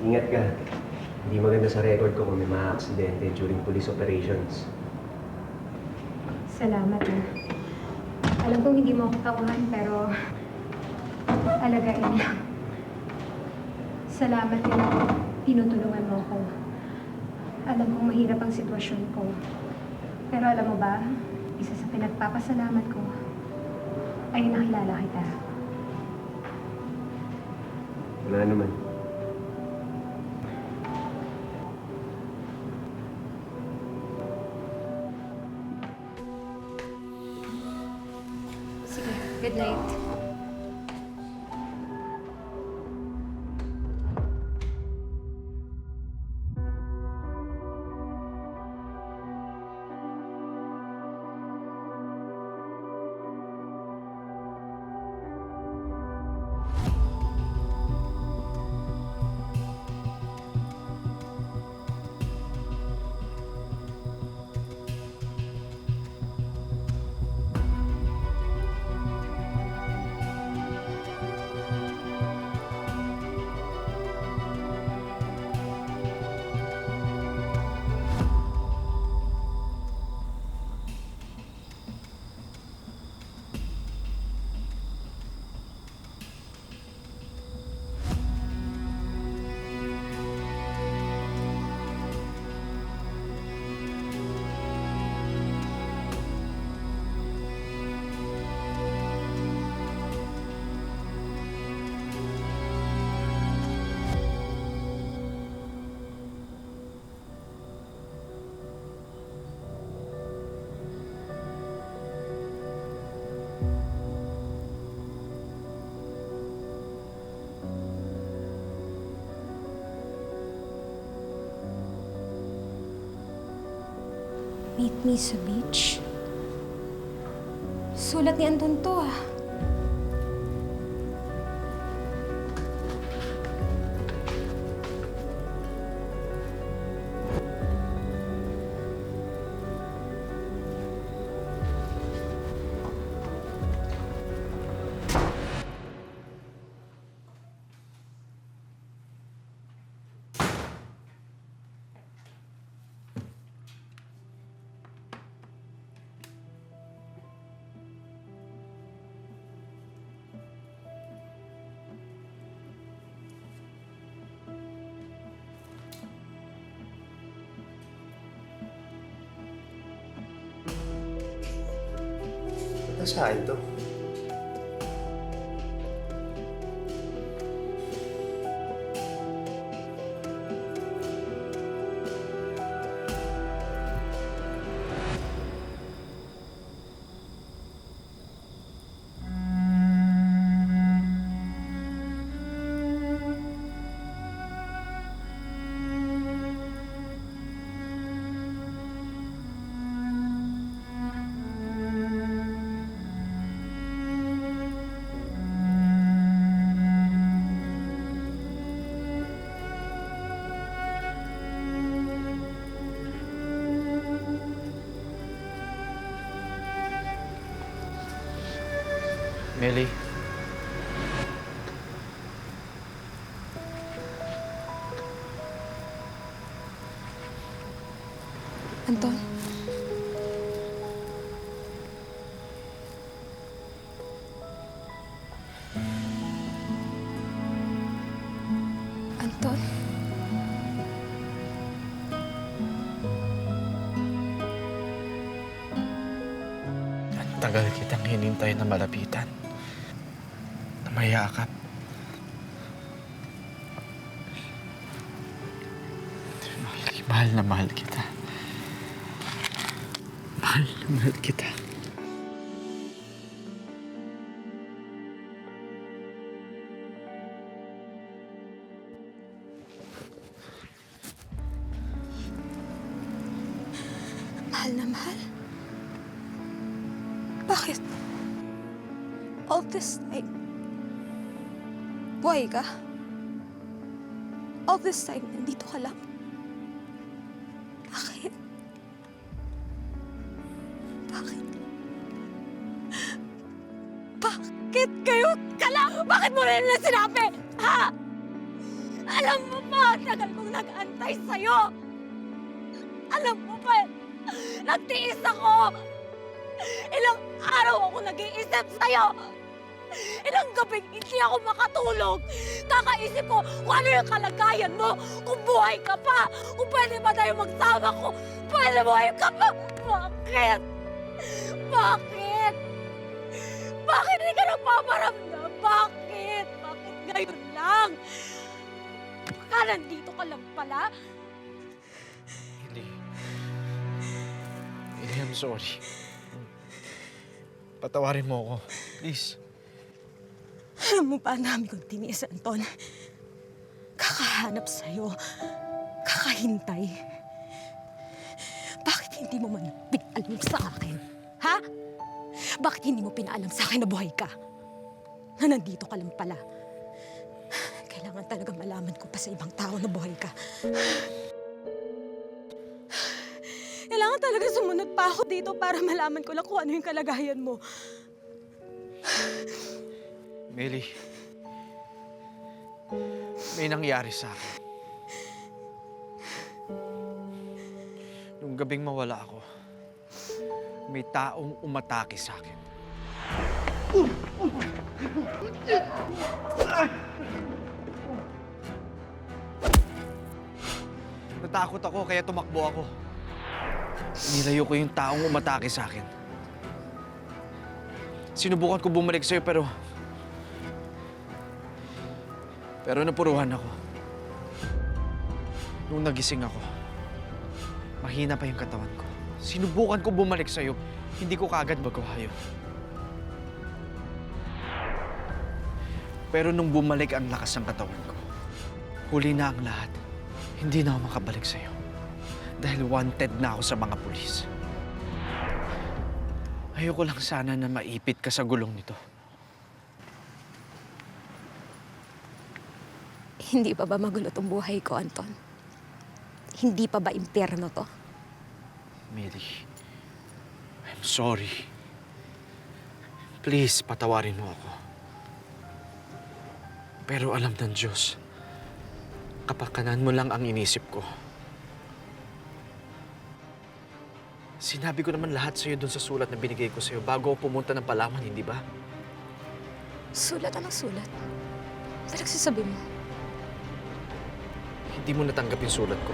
Ingat ka. Hindi maganda sa record ko kung may mga aksidente during police operations. Salamat na. Alam kong hindi mo ako tauhan, pero alagain lang. Salamat din ako. Tinutulungan mo ako. Alam kong mahirap ang sitwasyon ko. Pero alam mo ba, isa sa pinagpapasalamat ko ay nakilala kita. Wala naman. Sige, good night. Meet me sa beach? Sulat ni Anton to ah. Ito sa akin to. Melly. Anton? Anton? Ang tagal kitang hinintay na malapitan. Na mayakap. Melly, mahal na mahal kita. Mahal na mahal kita. Mahal na mahal? Bakit? All this time, buhay ka? All this time, nandito ka lang? Bakit? Bakit? Bakit kayo ka lang? Bakit mo rin na sinabi? Ha? Alam mo ba, ang tagal kong nag-antay sa'yo. Alam mo ba, nagtiis ako. Ilang araw ako nag-iisip sa'yo. Ilang gabing hindi ako makatulog. Kakaisip ko kung ano yung kalagayan mo. Kung buhay ka pa. Kung pwede ba tayo magsama ko. Pwede buhay ka pa. Bakit? Bakit? Bakit hindi ka nagpaparamdam? Bakit? Bakit ngayon lang? Baka nandito ka lang pala? Hindi. Hindi, I'm sorry. Patawarin mo ako. Please. Alam mo ba, namin kong tiniis, Anton. Kakahanap sa'yo. Kakahintay. Bakit hindi mo man pinaalam sa akin? Ha? Bakit hindi mo pinaalam sa akin na buhay ka? Na nandito ka lang pala. Kailangan talaga malaman ko pa sa ibang tao na buhay ka. Kailangan talaga sumunod pa ako dito para malaman ko lang kung ano yung kalagayan mo. Meli, may nangyari sa akin. Nung gabing mawala ako, may taong umatake sa akin. Natakot ako kaya tumakbo ako. Nilayo ko yung taong umatake sa akin. Sinubukan ko bumalik sa'yo pero napuruhan ako. Nung nagising ako, mahina pa yung katawan ko. Sinubukan ko bumalik sa'yo, hindi ko kaagad magawa yun. Pero nung bumalik ang lakas ng katawan ko, huli na ang lahat. Hindi na ako makabalik sa'yo. Dahil wanted na ako sa mga pulis. Ayoko lang sana na maipit ka sa gulong nito. Hindi pa ba magulo tong buhay ko, Anton? Hindi pa ba impyerno to? Mary, I'm sorry. Please, patawarin mo ako. Pero alam ng Diyos, kapakanan mo lang ang inisip ko. Sinabi ko naman lahat sa'yo dun sa sulat na binigay ko sa'yo bago ako pumunta ng Palawan, hindi ba? Sulat? Anong sulat? Ano nagsasabi mo? Hindi mo natanggap yung sulat ko.